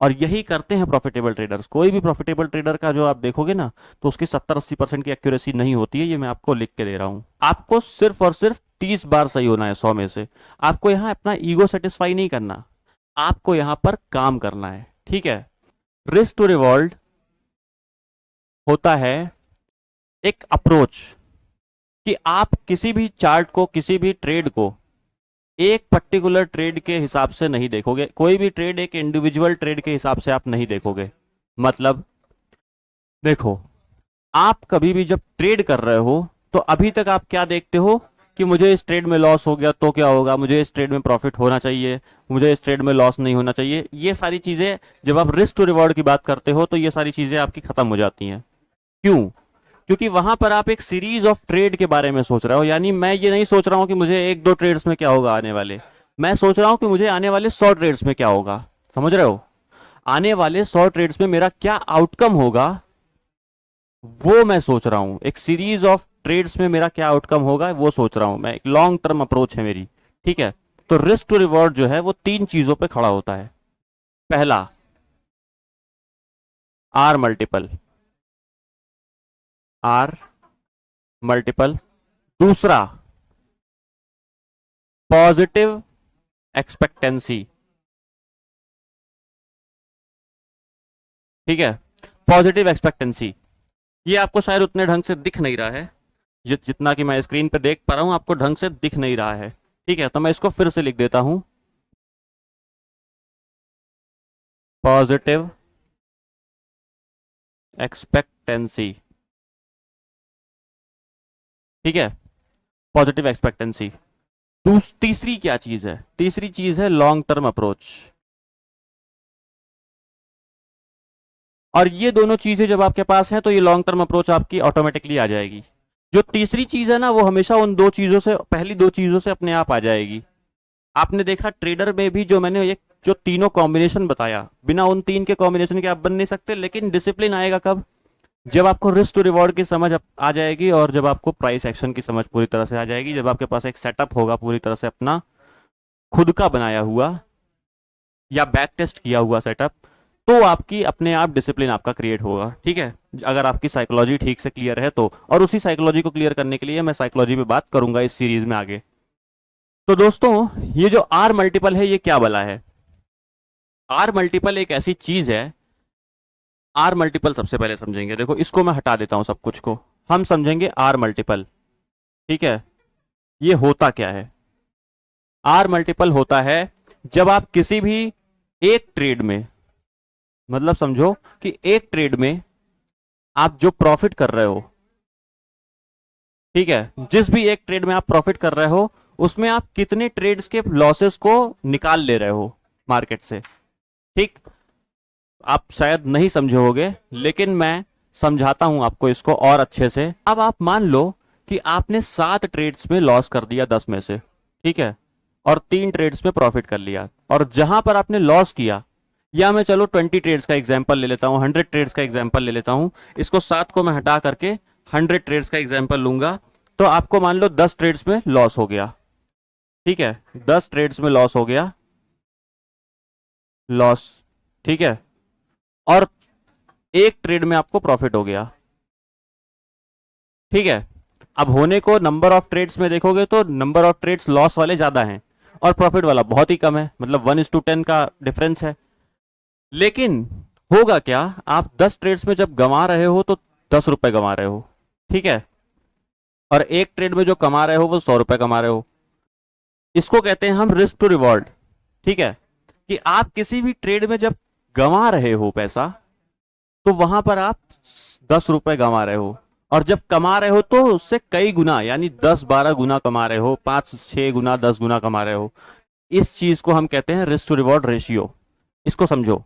और यही करते हैं प्रॉफिटेबल ट्रेडर्स। कोई भी प्रॉफिटेबल ट्रेडर का जो आप देखोगे ना, तो उसकी 70-80% की एक्यूरेसी नहीं होती है, ये मैं आपको लिख के दे रहा हूं। आपको सिर्फ और सिर्फ 30 बार सही होना है 100 में से। आपको यहाँ अपना ईगो सेटिस्फाई नहीं करना, आपको यहाँ पर काम करना है, ठीक है। रिस्क टू रिवॉर्ड होता है एक अप्रोच कि आप किसी भी चार्ट को, किसी भी ट्रेड को एक पर्टिकुलर ट्रेड के हिसाब से नहीं देखोगे। कोई भी ट्रेड एक इंडिविजुअल ट्रेड के हिसाब से आप नहीं देखोगे। मतलब देखो, आप कभी भी जब ट्रेड कर रहे हो तो अभी तक आप क्या देखते हो कि मुझे इस ट्रेड में लॉस हो गया तो क्या होगा, मुझे इस ट्रेड में प्रॉफिट होना चाहिए, मुझे इस ट्रेड में लॉस नहीं होना चाहिए। ये सारी चीजें जब आप रिस्क टू रिवॉर्ड की बात करते हो तो ये सारी चीजें आपकी खत्म हो जाती हैं। क्यों? क्योंकि वहां पर आप एक सीरीज ऑफ ट्रेड के बारे में सोच रहे हो। यानी मैं ये नहीं सोच रहा हूं कि मुझे एक दो ट्रेड्स में क्या होगा आने वाले, मैं सोच रहा हूं कि मुझे आने वाले 100 ट्रेड्स में क्या होगा। समझ रहे हो? आने वाले 100 ट्रेड्स में मेरा क्या आउटकम होगा, वो मैं सोच रहा हूं। एक सीरीज ऑफ ट्रेड्स में मेरा क्या आउटकम होगा वो सोच रहा हूं मैं। एक लॉन्ग टर्म अप्रोच है मेरी, ठीक है। तो रिस्क टू रिवॉर्ड जो है वो 3 चीजों पे खड़ा होता है। पहला, आर मल्टीपल, आर मल्टीपल। दूसरा, पॉजिटिव एक्सपेक्टेंसी, ठीक है। पॉजिटिव एक्सपेक्टेंसी, ये आपको शायद उतने ढंग से दिख नहीं रहा है, जितना कि मैं स्क्रीन पे देख पा रहा हूं आपको ढंग से दिख नहीं रहा है, ठीक है। तो मैं इसको फिर से लिख देता हूं, पॉजिटिव एक्सपेक्टेंसी, ठीक है। Positive expectancy. तीसरी क्या चीज है? तीसरी चीज है लॉन्ग टर्म अप्रोच। और ये दोनों चीजें जब आपके पास है तो ये लॉन्ग टर्म अप्रोच आपकी ऑटोमेटिकली आ जाएगी। जो तीसरी चीज है ना, वो हमेशा उन दो चीजों से, पहली दो चीजों से अपने आप आ जाएगी। आपने देखा ट्रेडर में भी, जो मैंने एक जो तीनों कॉम्बिनेशन बताया, बिना उन तीन के कॉम्बिनेशन के आप बन नहीं सकते। लेकिन डिसिप्लिन आएगा कब? जब आपको रिस्क टू रिवॉर्ड की समझ आ जाएगी, और जब आपको प्राइस एक्शन की समझ पूरी तरह से आ जाएगी, जब आपके पास एक सेटअप होगा पूरी तरह से अपना खुद का बनाया हुआ या बैक टेस्ट किया हुआ सेटअप, तो आपकी अपने आप डिसिप्लिन आपका क्रिएट होगा, ठीक है। अगर आपकी साइकोलॉजी ठीक से क्लियर है तो। और उसी साइकोलॉजी को क्लियर करने के लिए मैं साइकोलॉजी पे बात करूंगा इस सीरीज में आगे। तो दोस्तों, ये जो आर मल्टीपल है ये क्या बला है? आर मल्टीपल एक ऐसी चीज है, आर मल्टीपल सबसे पहले समझेंगे। देखो, इसको मैं हटा देता हूं सब कुछ को, हम समझेंगे आर मल्टीपल, ठीक है। ये होता क्या है? आर मल्टीपल होता है जब आप किसी भी एक ट्रेड में, मतलब समझो कि एक ट्रेड में आप जो प्रॉफिट कर रहे हो, ठीक है, जिस भी एक ट्रेड में आप प्रॉफिट कर रहे हो, उसमें आप कितने ट्रेड्स के लॉसेस को निकाल ले रहे हो मार्केट से, ठीक। आप शायद नहीं समझे होगे, लेकिन मैं समझाता हूं आपको इसको और अच्छे से। अब आप मान लो कि आपने 7 ट्रेड्स में लॉस कर दिया 10 में से, ठीक है, और 3 ट्रेड्स में प्रॉफिट कर लिया। और जहां पर आपने लॉस किया, या मैं चलो 20 ट्रेड्स का एग्जांपल ले लेता हूं, 100 ट्रेड्स का एग्जांपल ले लेता हूं, इसको 7 को मैं हटा करके 100 ट्रेड्स का एग्जांपल लूंगा। तो आपको मान लो 10 ट्रेड्स में लॉस हो गया, ठीक है, 10 ट्रेड्स में लॉस हो गया, लॉस, ठीक है। और एक ट्रेड में आपको प्रॉफिट हो गया, ठीक है। अब होने को नंबर ऑफ ट्रेड्स में देखोगे तो नंबर ऑफ ट्रेड्स लॉस वाले ज्यादा हैं और प्रॉफिट वाला बहुत ही कम है, मतलब 1:10 का डिफरेंस है। लेकिन होगा क्या, आप 10 ट्रेड्स में जब गंवा रहे हो तो 10 रुपए गंवा रहे हो, ठीक है, और एक ट्रेड में जो कमा रहे हो वो 100 रुपए कमा रहे हो। इसको कहते हैं हम रिस्क टू रिवॉर्ड, ठीक है। कि आप किसी भी ट्रेड में जब गंवा रहे हो पैसा, तो वहां पर आप 10 रुपए गंवा रहे हो, और जब कमा रहे हो तो उससे कई गुना, यानी 10-12 गुना कमा रहे हो, 5-6 गुना, 10 गुना कमा रहे हो। इस चीज को हम कहते हैं रिस्क टू रिवॉर्ड रेशियो। इसको समझो।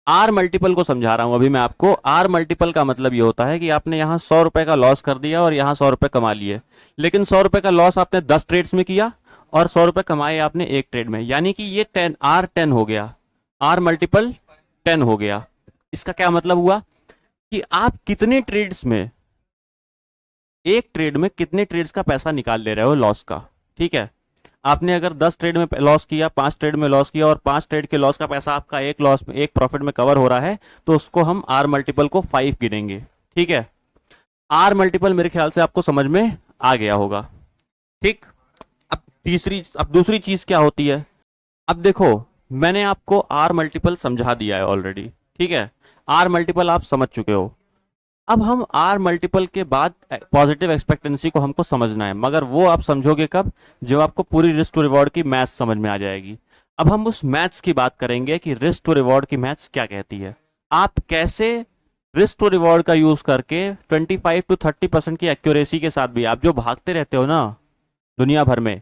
आर मल्टीपल को समझा रहा हूं अभी मैं आपको। आर मल्टीपल का मतलब ये होता है कि आपने यहां 100 रुपए का लॉस कर दिया और यहां 100 रुपए कमा लिए। लेकिन 100 रुपए का लॉस आपने 10 ट्रेड्स में किया और 100 रुपए कमाए आपने एक ट्रेड में, यानी कि ये 10 हो गया, आर मल्टीपल 10 हो गया। इसका क्या मतलब हुआ कि आप कितने ट्रेड्स में, एक ट्रेड में कितने ट्रेड्स का पैसा निकाल ले रहे हो लॉस का, ठीक है। आपने अगर 10 ट्रेड में लॉस किया, 5 ट्रेड में लॉस किया और 5 ट्रेड के लॉस का पैसा आपका एक लॉस में, एक प्रॉफिट में कवर हो रहा है, तो उसको हम आर मल्टीपल को 5 गिनेंगे। ठीक है, आर मल्टीपल मेरे ख्याल से आपको समझ में आ गया होगा। ठीक, अब दूसरी चीज क्या होती है। अब देखो, मैंने आपको आर मल्टीपल समझा दिया है ऑलरेडी। ठीक है, आर मल्टीपल आप समझ चुके हो। अब हम आर मल्टीपल के बाद पॉजिटिव एक्सपेक्टेंसी को हमको समझना है, मगर वो आप समझोगे कब, जब आपको पूरी रिस्क टू रिवॉर्ड की मैथ्स समझ में आ जाएगी। अब हम उस मैथ्स की बात करेंगे कि रिस्क टू रिवॉर्ड की मैथ्स क्या कहती है, आप कैसे रिस्क टू रिवॉर्ड का यूज करके 25 to 30% की एक्यूरेसी के साथ भी, आप जो भागते रहते हो ना दुनिया भर में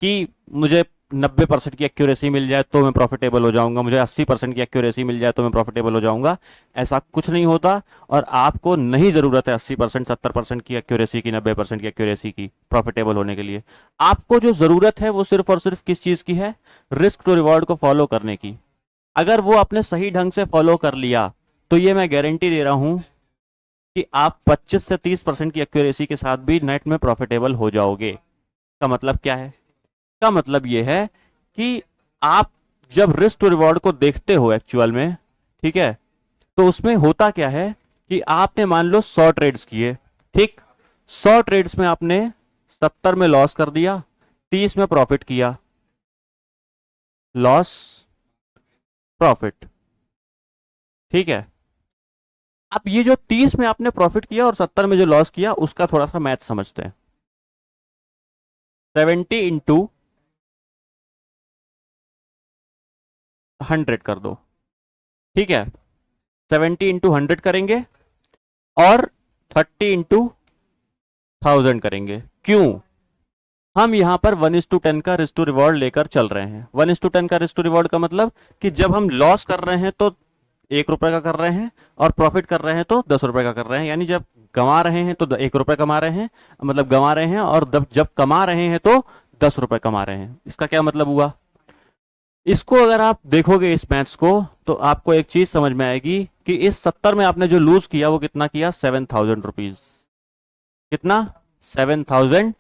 कि मुझे 90% की एक्यूरेसी मिल जाए तो मैं प्रॉफिटेबल हो जाऊंगा, मुझे 80% की एक्यूरेसी मिल जाए तो मैं प्रॉफिटेबल हो जाऊंगा, ऐसा कुछ नहीं होता। और आपको नहीं जरूरत है 80%, 70% की एक्यूरेसी की, 90% की एक्यूरेसी की प्रॉफिटेबल होने के लिए। आपको जो जरूरत है वो सिर्फ और सिर्फ किस चीज की है, रिस्क टू रिवॉर्ड को फॉलो करने की। अगर वो आपने सही ढंग से फॉलो कर लिया तो ये मैं गारंटी दे रहा हूं कि आप 25 से 30% की एक्यूरेसी के साथ भी नेट में प्रॉफिटेबल हो जाओगे। का मतलब क्या है, का मतलब यह है कि आप जब रिस्क टू रिवॉर्ड को देखते हो एक्चुअल में, ठीक है, तो उसमें होता क्या है कि आपने मान लो 100 ट्रेड्स किए। ठीक, 100 ट्रेड्स में आपने 70 में लॉस कर दिया, 30 में प्रॉफिट किया। लॉस प्रॉफिट, ठीक है। अब ये जो 30 में आपने प्रॉफिट किया और 70 में जो लॉस किया, उसका थोड़ा सा मैथ समझते हैं। 70 इंटू 100 कर दो। ठीक है, 70 इंटू 100 करेंगे और 30 इंटू 1000 करेंगे। क्यों, हम यहां पर 1:10 का रिस्क टू रिवॉर्ड लेकर चल रहे हैं। 1:10 का रिस्क टू रिवॉर्ड का मतलब कि जब हम लॉस कर रहे हैं तो 1 रुपए का कर रहे हैं और प्रॉफिट कर रहे हैं तो 10 रुपए का कर रहे हैं। यानी जब कमा रहे हैं तो 1 रुपए कमा रहे हैं, मतलब गंवा रहे हैं, और जब कमा रहे हैं तो 10 रुपए कमा रहे हैं। इसका क्या मतलब हुआ, इसको अगर आप देखोगे इस मैथ्स को, तो आपको एक चीज समझ में आएगी कि इस 70 में आपने जो लूज किया वो कितना किया, 7000 रुपीज। कितना, 7000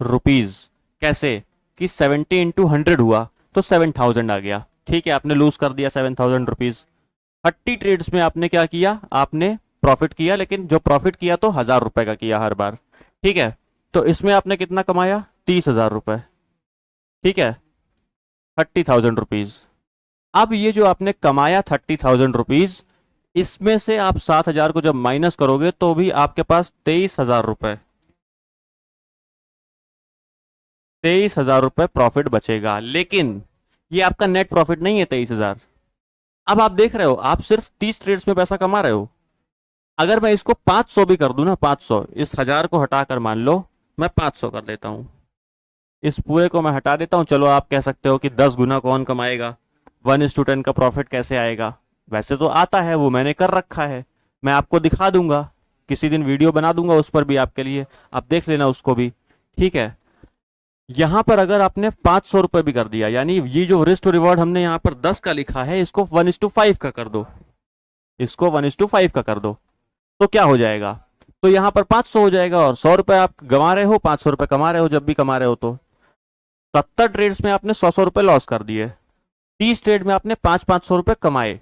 रुपीज। कैसे कि 70 इंटू 100 हुआ तो 7000 आ गया। ठीक है, आपने लूज कर दिया 7000 रुपीज। 30 ट्रेड्स में आपने क्या किया, आपने प्रॉफिट किया, लेकिन जो प्रॉफिट किया तो 1000 रुपए का किया हर बार। ठीक है, तो इसमें आपने कितना कमाया, 30,000 रुपए। ठीक है, 30,000 रुपीज। अब ये जो आपने कमाया 30,000 रुपीज, इसमें से आप 7,000 को जब माइनस करोगे तो भी आपके पास 23,000 रुपए, 23,000 रुपए प्रॉफिट बचेगा। लेकिन ये आपका नेट प्रॉफिट नहीं है 23,000। अब आप देख रहे हो, आप सिर्फ 30 ट्रेड्स में पैसा कमा रहे हो। अगर मैं इसको 500 भी कर दूं ना, 500, इस 1000 को हटाकर मान लो मैं 500 कर देता हूं, इस पूरे को मैं हटा देता हूं। चलो आप कह सकते हो कि 10 गुना कौन कमाएगा, 1:10 का प्रॉफिट कैसे आएगा। वैसे तो आता है, वो मैंने कर रखा है, मैं आपको दिखा दूंगा, किसी दिन वीडियो बना दूंगा उस पर भी आपके लिए, आप देख लेना उसको भी। ठीक है, यहां पर अगर आपने 500 रुपए भी कर दिया, यानी ये जो रिस्क टू रिवॉर्ड हमने यहां पर 10 का लिखा है, इसको 1:5 का कर दो, इसको 1:5 का कर दो, तो क्या हो जाएगा, तो यहां पर 500 हो जाएगा। और 100 रुपए आप गंवा रहे हो, 500 रुपए कमा रहे हो, जब भी कमा रहे हो तो 70 ट्रेड्स में आपने 100 रुपए लॉस कर दिए, 30 ट्रेड में आपने 500 रुपए कमाए,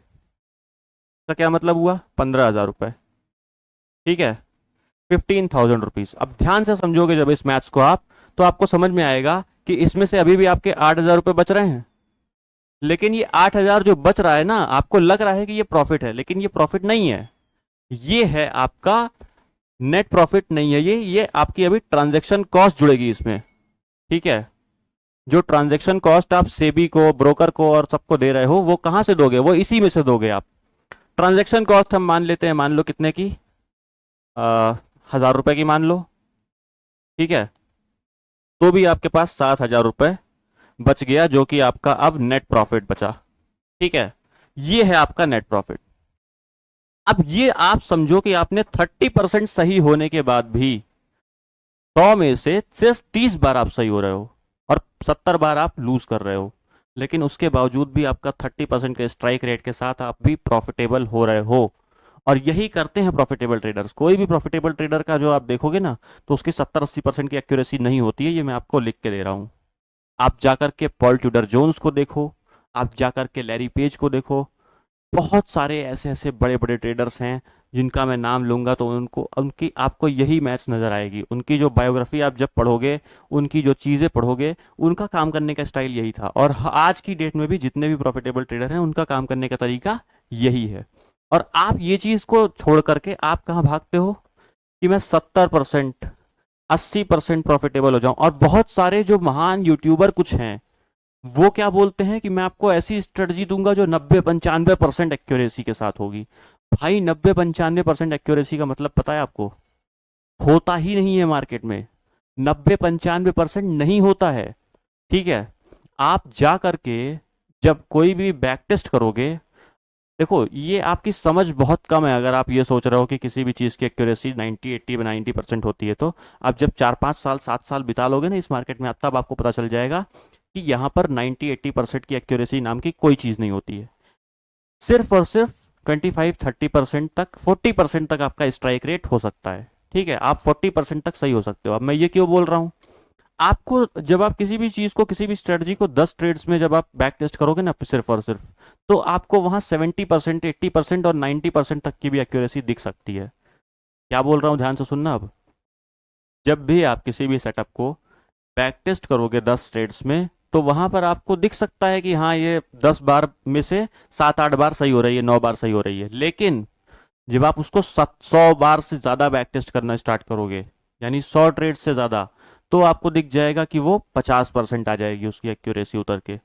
तो क्या मतलब हुआ, 15,000 रुपए। ठीक है, 15,000 रुपीज। अब ध्यान से समझोगे जब इस मैथ्स को आप, तो आपको समझ में आएगा कि इसमें से अभी भी आपके 8,000 रुपए बच रहे हैं। लेकिन ये 8,000 जो बच रहा है ना, आपको लग रहा है कि ये प्रॉफिट है, लेकिन ये प्रॉफिट नहीं है, ये है आपका नेट प्रॉफिट नहीं है। ये आपकी अभी ट्रांजैक्शन कॉस्ट जुड़ेगी इसमें। ठीक है, जो ट्रांजैक्शन कॉस्ट आप सेबी को, ब्रोकर को और सबको दे रहे हो, वो कहां से दोगे, वो इसी में से दोगे आप। ट्रांजैक्शन कॉस्ट हम मान लेते हैं, मान लो कितने की, 1,000 रुपए की मान लो। ठीक है, तो भी आपके पास 7,000 रुपए बच गया, जो कि आपका अब नेट प्रॉफिट बचा। ठीक है, ये है आपका नेट प्रॉफिट। अब ये आप समझो कि आपने 30% सही होने के बाद भी 100 में से सिर्फ 30 बार आप सही हो रहे हो और 70 बार आप लूज कर रहे हो, लेकिन उसके बावजूद भी आपका 30% के स्ट्राइक रेट के साथ आप भी प्रॉफिटेबल हो रहे हो। और यही करते हैं प्रॉफिटेबल ट्रेडर्स। कोई भी प्रॉफिटेबल ट्रेडर का जो आप देखोगे ना, तो उसकी 70-80% की एक्यूरेसी नहीं होती है, ये मैं आपको लिख के दे रहा हूं। आप जाकर के पॉल ट्यूडर जोन्स को देखो, आप जाकर के लैरी पेज को देखो, बहुत सारे ऐसे ऐसे बड़े बड़े ट्रेडर्स हैं जिनका मैं नाम लूंगा तो उनको उनकी आपको यही मैच नज़र आएगी। उनकी जो बायोग्राफी आप जब पढ़ोगे, उनकी जो चीज़ें पढ़ोगे, उनका काम करने का स्टाइल यही था। और आज की डेट में भी जितने भी प्रॉफिटेबल ट्रेडर हैं उनका काम करने का तरीका यही है। और आप ये चीज़ को छोड़ करके आप कहाँ भागते हो कि मैं 70% 80% प्रॉफिटेबल हो जाऊं। और बहुत सारे जो महान यूट्यूबर कुछ हैं वो क्या बोलते हैं कि मैं आपको ऐसी स्ट्रेटजी दूंगा जो 90-95% एक्यूरेसी के साथ होगी। भाई 90-95% एक्यूरेसी का मतलब पता है आपको? होता ही नहीं है मार्केट में। 90-95% नहीं होता है। ठीक है, आप जा करके जब कोई भी बैक टेस्ट करोगे, देखो ये आपकी समझ बहुत कम है अगर आप ये सोच रहे हो कि किसी भी चीज़ की एक्यूरेसी 90-80-90% होती है। तो आप जब 4-5 साल 7 साल बिता लोगे ना इस मार्केट में, तब आपको पता चल जाएगा कि यहाँ पर 90-80% की एक्यूरेसी नाम की कोई चीज़ नहीं होती है। सिर्फ और सिर्फ 25-30% तक, 40% तक आपका स्ट्राइक रेट हो सकता है। ठीक है, आप 40% तक सही हो सकते हो। अब मैं ये क्यों बोल रहा हूँ, आपको जब आप किसी भी चीज़ को, किसी भी स्ट्रेटजी को 10 ट्रेड्स में जब आप बैक टेस्ट करोगे ना सिर्फ और सिर्फ, तो आपको वहां 70%, 80% और 90% तक की भी एक्यूरेसी दिख सकती है। क्या बोल रहा हूँ, ध्यान से सुनना। अब जब भी आप किसी भी सेटअप को बैक टेस्ट करोगे 10 ट्रेड्स में, तो वहां पर आपको दिख सकता है कि हाँ ये 10 बार में से 7-8 बार सही हो रही है, 9 बार सही हो रही है। लेकिन जब आप उसको 100 बार से ज़्यादा बैक टेस्ट करना स्टार्ट करोगे, यानी 100 ट्रेड से ज़्यादा, तो आपको दिख जाएगा कि वो 50% आ जाएगी उसकी एक्यूरेसी उतर के,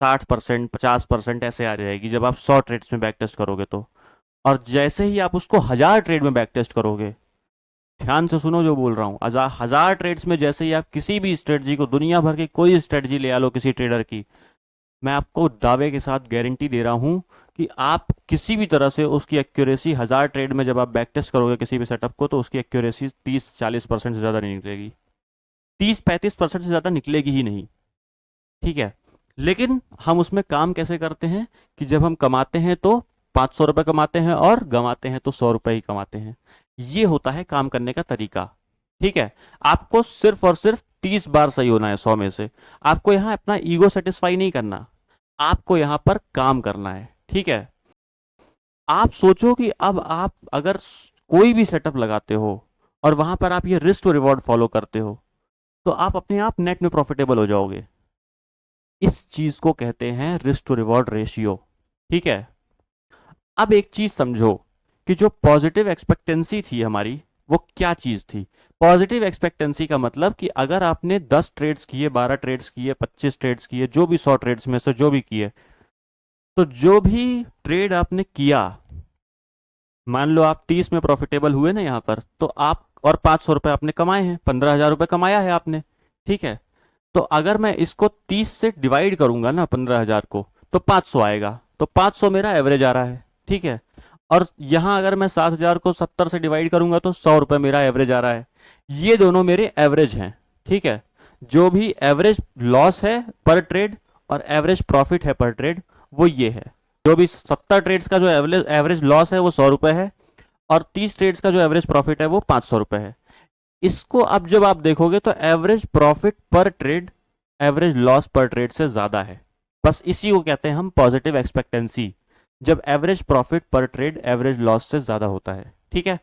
60%, 50% ऐसे आ जाएगी जब आप 100 ट्रेड्स में बैक टेस्ट करोगे तो। और जैसे ही आप उसको 1000 ट्रेड में बैक टेस्ट करोगे, ध्यान से सुनो जो बोल रहा हूँ, 1000 ट्रेड्स में जैसे ही आप किसी भी स्ट्रेटजी को, दुनिया भर की कोई स्ट्रेटजी ले आ लो किसी ट्रेडर की, मैं आपको दावे के साथ गारंटी दे रहा हूं कि आप किसी भी तरह से उसकी एक्यूरेसी 1000 ट्रेड में जब आप बैक टेस्ट करोगे किसी भी सेटअप को, तो उसकी एक्यूरेसी 30-40% से ज़्यादा नहीं निकलेगी। 30-35% से ज़्यादा निकलेगी ही नहीं। ठीक है, लेकिन हम उसमें काम कैसे करते हैं कि जब हम कमाते हैं तो 500 रुपये कमाते हैं और गंवाते हैं तो 100 रुपये ही कमाते हैं। ये होता है काम करने का तरीका। ठीक है, आपको सिर्फ और सिर्फ 30 बार सही होना है 100 में से। आपको यहाँ अपना ईगो सेटिस्फाई नहीं करना, आपको यहाँ पर काम करना है। ठीक है, आप सोचो कि अब आप अगर कोई भी सेटअप लगाते हो और वहां पर आप ये रिस्क टू रिवॉर्ड फॉलो करते हो, तो आप अपने आप नेट में प्रॉफिटेबल हो जाओगे। इस चीज को कहते हैं रिस्क टू रिवॉर्ड रेशियो। ठीक है, अब एक चीज समझो कि जो पॉजिटिव एक्सपेक्टेंसी थी हमारी, वो क्या चीज थी। पॉजिटिव एक्सपेक्टेंसी का मतलब कि अगर आपने 10 ट्रेड्स किए, 12 ट्रेड्स किए, 25 ट्रेड्स किए, जो भी 100 ट्रेड्स में से जो भी किए, तो जो भी ट्रेड आपने किया, मान लो आप 30 में प्रॉफिटेबल हुए ना यहाँ पर, तो आप और 500 रुपये आपने कमाए हैं, 15,000 रुपये कमाया है आपने। ठीक है, तो अगर मैं इसको 30 से डिवाइड करूंगा ना 15,000 को, तो 500 आएगा। तो 500 मेरा एवरेज आ रहा है। ठीक है, और यहां अगर मैं 7,000 को 70 से डिवाइड करूंगा तो 100 रुपये मेरा एवरेज आ रहा है। ये दोनों मेरे एवरेज हैं। ठीक है, जो भी एवरेज लॉस है पर ट्रेड और एवरेज प्रॉफिट है पर ट्रेड, वो ये है। जो भी 70 ट्रेड्स का जो एवरेज लॉस है वो 100 रुपये है, और 30 ट्रेड्स का जो एवरेज प्रॉफिट है वो 500 रुपये है। इसको अब जब आप देखोगे तो एवरेज प्रॉफिट पर ट्रेड एवरेज लॉस पर ट्रेड से ज्यादा है। बस इसी को कहते हैं हम पॉजिटिव एक्सपेक्टेंसी, जब एवरेज प्रॉफिट पर ट्रेड एवरेज लॉस से ज्यादा होता है। ठीक है,